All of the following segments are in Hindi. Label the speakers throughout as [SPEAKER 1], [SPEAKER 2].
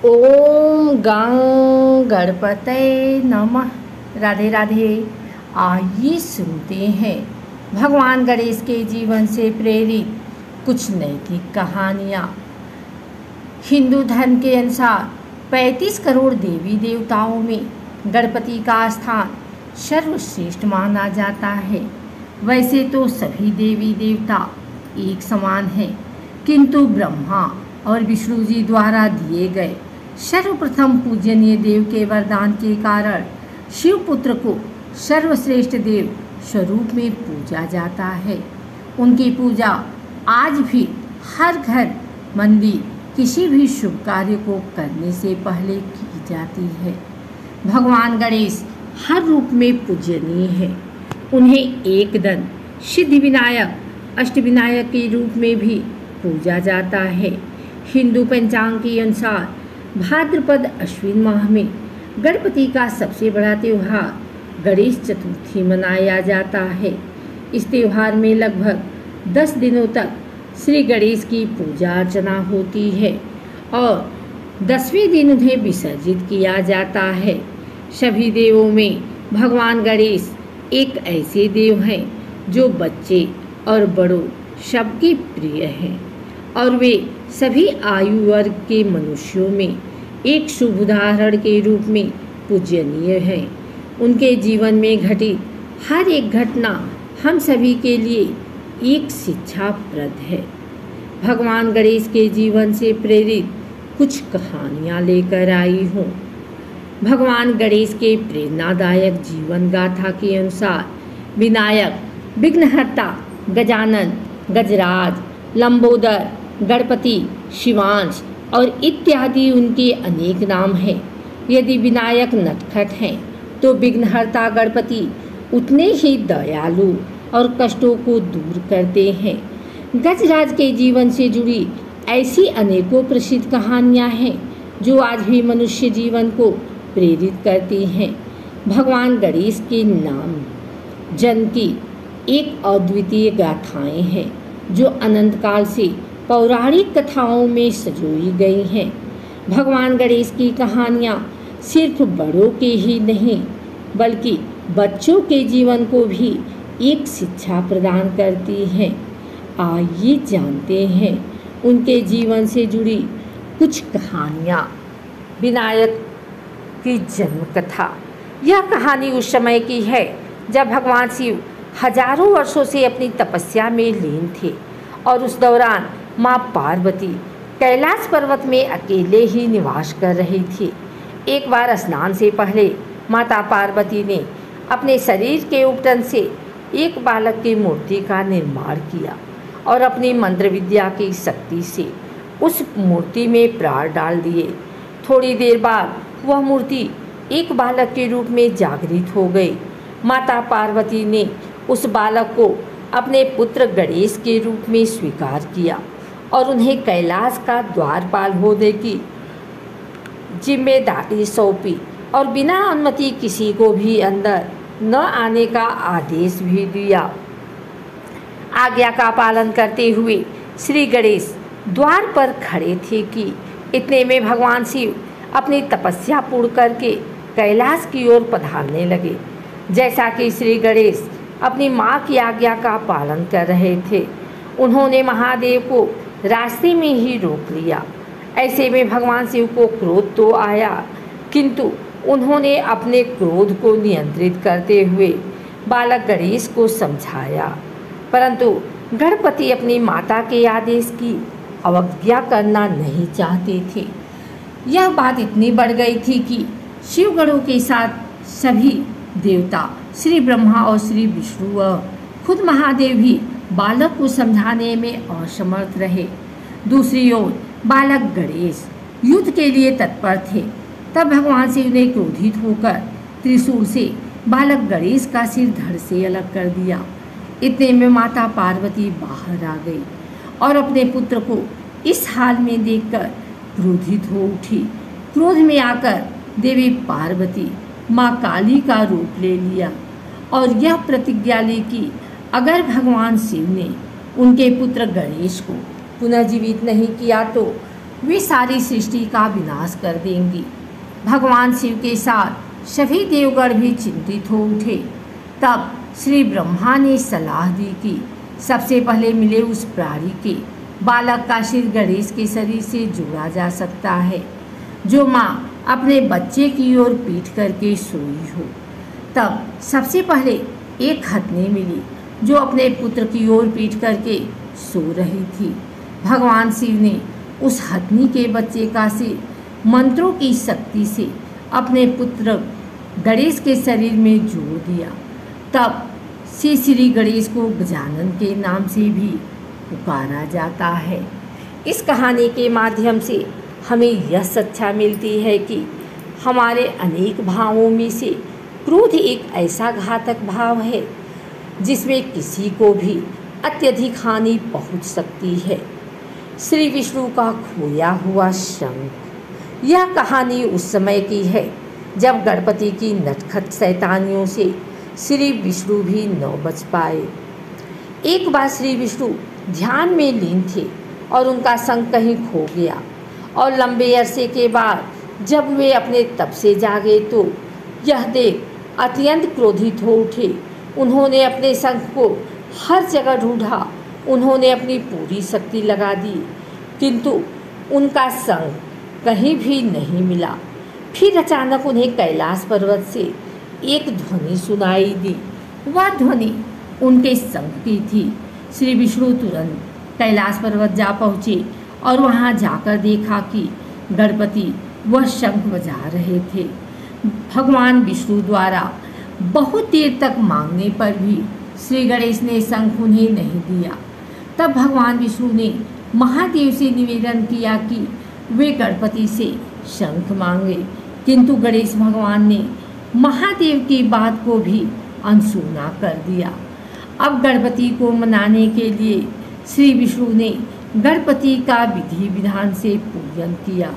[SPEAKER 1] ओम गं गणपतये नमः। राधे राधे। आइए सुनते हैं भगवान गणेश के जीवन से प्रेरित कुछ नैतिक कहानियाँ। हिंदू धर्म के अनुसार 35 करोड़ देवी देवताओं में गणपति का स्थान सर्वश्रेष्ठ माना जाता है। वैसे तो सभी देवी देवता एक समान हैं, किंतु ब्रह्मा और विष्णु जी द्वारा दिए गए सर्वप्रथम पूजनीय देव के वरदान के कारण शिवपुत्र को सर्वश्रेष्ठ देव स्वरूप में पूजा जाता है। उनकी पूजा आज भी हर घर, मंदिर, किसी भी शुभ कार्य को करने से पहले की जाती है। भगवान गणेश हर रूप में पूजनीय है। उन्हें एकदंत, सिद्धिविनायक, अष्टविनायक के रूप में भी पूजा जाता है। हिंदू पंचांग के अनुसार भाद्रपद अश्विन माह में गणपति का सबसे बड़ा त्यौहार गणेश चतुर्थी मनाया जाता है। इस त्यौहार में लगभग 10 दिनों तक श्री गणेश की पूजा अर्चना होती है और 10वें दिन उन्हें विसर्जित किया जाता है। सभी देवों में भगवान गणेश एक ऐसे देव हैं जो बच्चे और बड़ों सबके प्रिय हैं और वे सभी आयु वर्ग के मनुष्यों में एक शुभ उदाहरण के रूप में पूजनीय हैं। उनके जीवन में घटित हर एक घटना हम सभी के लिए एक शिक्षाप्रद है। भगवान गणेश के जीवन से प्रेरित कुछ कहानियाँ लेकर आई हूँ। भगवान गणेश के प्रेरणादायक जीवन गाथा के अनुसार विनायक, विघ्नहर्ता, गजानन, गजराज, लंबोदर, गणपति, शिवांश और इत्यादि उनके अनेक नाम हैं। यदि विनायक नटखट हैं तो विघ्नहर्ता गणपति उतने ही दयालु और कष्टों को दूर करते हैं। गजराज के जीवन से जुड़ी ऐसी अनेकों प्रसिद्ध कहानियाँ हैं जो आज भी मनुष्य जीवन को प्रेरित करती हैं। भगवान गणेश के नाम जन्म की एक अद्वितीय गाथाएँ हैं जो अनंत काल से पौराणिक कथाओं में सजोई गई हैं। भगवान गणेश की कहानियाँ सिर्फ बड़ों के ही नहीं बल्कि बच्चों के जीवन को भी एक शिक्षा प्रदान करती हैं। आइए जानते हैं उनके जीवन से जुड़ी कुछ कहानियाँ। विनायक की जन्म कथा। यह कहानी उस समय की है जब भगवान शिव हजारों वर्षों से अपनी तपस्या में लीन थे और उस दौरान माँ पार्वती कैलाश पर्वत में अकेले ही निवास कर रही थी। एक बार स्नान से पहले माता पार्वती ने अपने शरीर के उपटन से एक बालक की मूर्ति का निर्माण किया और अपनी मंत्र विद्या की शक्ति से उस मूर्ति में प्राण डाल दिए। थोड़ी देर बाद वह मूर्ति एक बालक के रूप में जागृत हो गई। माता पार्वती ने उस बालक को अपने पुत्र गणेश के रूप में स्वीकार किया और उन्हें कैलाश का द्वारपाल होने की जिम्मेदारी सौंपी और बिना अनुमति किसी को भी अंदर न आने का आदेश भी दिया। आज्ञा का पालन करते हुए श्री गणेश द्वार पर खड़े थे कि इतने में भगवान शिव अपनी तपस्या पूर्ण करके कैलाश की ओर पधारने लगे। जैसा कि श्री गणेश अपनी माँ की आज्ञा का पालन कर रहे थे, उन्होंने महादेव को रास्ते में ही रोक लिया। ऐसे में भगवान शिव को क्रोध तो आया, किंतु उन्होंने अपने क्रोध को नियंत्रित करते हुए बालक गणेश को समझाया, परंतु गणपति अपनी माता के आदेश की अवज्ञा करना नहीं चाहते थे। यह बात इतनी बढ़ गई थी कि शिवगणों के साथ सभी देवता, श्री ब्रह्मा और श्री विष्णु व खुद महादेव भी बालक को समझाने में असमर्थ रहे। दूसरी ओर बालक गणेश युद्ध के लिए तत्पर थे। तब भगवान शिव ने क्रोधित होकर त्रिशूल से बालक गणेश का सिर धड़ से अलग कर दिया। इतने में माता पार्वती बाहर आ गई और अपने पुत्र को इस हाल में देखकर क्रोधित हो उठी। क्रोध में आकर देवी पार्वती माँ काली का रूप ले लिया और यह प्रतिज्ञा ली कि अगर भगवान शिव ने उनके पुत्र गणेश को पुनर्जीवित नहीं किया तो वे सारी सृष्टि का विनाश कर देंगी। भगवान शिव के साथ सभी देवगण भी चिंतित हो उठे। तब श्री ब्रह्मा ने सलाह दी कि सबसे पहले मिले उस प्राणी के बालक का सिर गणेश के शरीर से जोड़ा जा सकता है, जो माँ अपने बच्चे की ओर पीठ करके सोई हो। तब सबसे पहले एक हथनी मिली जो अपने पुत्र की ओर पीठ करके सो रही थी। भगवान शिव ने उस हथनी के बच्चे का सिर मंत्रों की शक्ति से अपने पुत्र गणेश के शरीर में जोड़ दिया। तब से श्री गणेश को गजानन के नाम से भी पुकारा जाता है। इस कहानी के माध्यम से हमें यह शिक्षा मिलती है कि हमारे अनेक भावों में से क्रोध एक ऐसा घातक भाव है जिसमें किसी को भी अत्यधिक हानि पहुंच सकती है। श्री विष्णु का खोया हुआ शंख। यह कहानी उस समय की है जब गणपति की नटखट शैतानियों से श्री विष्णु भी न बच पाए। एक बार श्री विष्णु ध्यान में लीन थे और उनका शंख कहीं खो गया, और लंबे अरसे के बाद जब वे अपने तप से जागे तो यह देख अत्यंत क्रोधित हो उठे। उन्होंने अपने शंख को हर जगह ढूंढा, उन्होंने अपनी पूरी शक्ति लगा दी, किंतु उनका शंख कहीं भी नहीं मिला। फिर अचानक उन्हें कैलाश पर्वत से एक ध्वनि सुनाई दी। वह ध्वनि उनके शंख की थी। श्री विष्णु तुरंत कैलाश पर्वत जा पहुँचे और वहाँ जाकर देखा कि गणपति वह शंख बजा रहे थे। भगवान विष्णु द्वारा बहुत देर तक मांगने पर भी श्री गणेश ने शंख उन्हें नहीं दिया। तब भगवान विष्णु ने महादेव से निवेदन किया कि वे गणपति से शंख मांगे, किंतु गणेश भगवान ने महादेव की बात को भी अनसुना कर दिया। अब गणपति को मनाने के लिए श्री विष्णु ने गणपति का विधि विधान से पूजन किया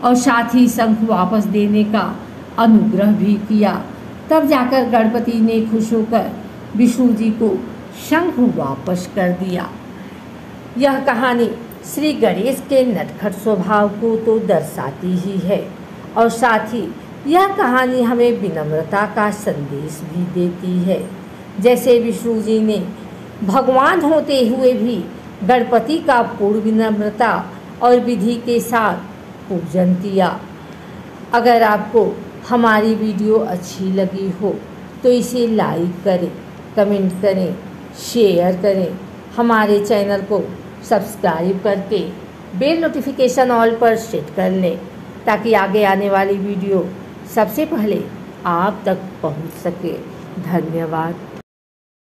[SPEAKER 1] और साथ ही शंख वापस देने का अनुग्रह भी किया। तब जाकर गणपति ने खुश होकर विष्णु जी को शंख वापस कर दिया। यह कहानी श्री गणेश के नटखट स्वभाव को तो दर्शाती ही है, और साथ ही यह कहानी हमें विनम्रता का संदेश भी देती है। जैसे विष्णु जी ने भगवान होते हुए भी गणपति का पूर्ण विनम्रता और विधि के साथ पूजन किया। अगर आपको हमारी वीडियो अच्छी लगी हो तो इसे लाइक करें, कमेंट करें, शेयर करें। हमारे चैनल को सब्सक्राइब करके बेल नोटिफिकेशन ऑल पर सेट कर लें, ताकि आगे आने वाली वीडियो सबसे पहले आप तक पहुंच सके। धन्यवाद।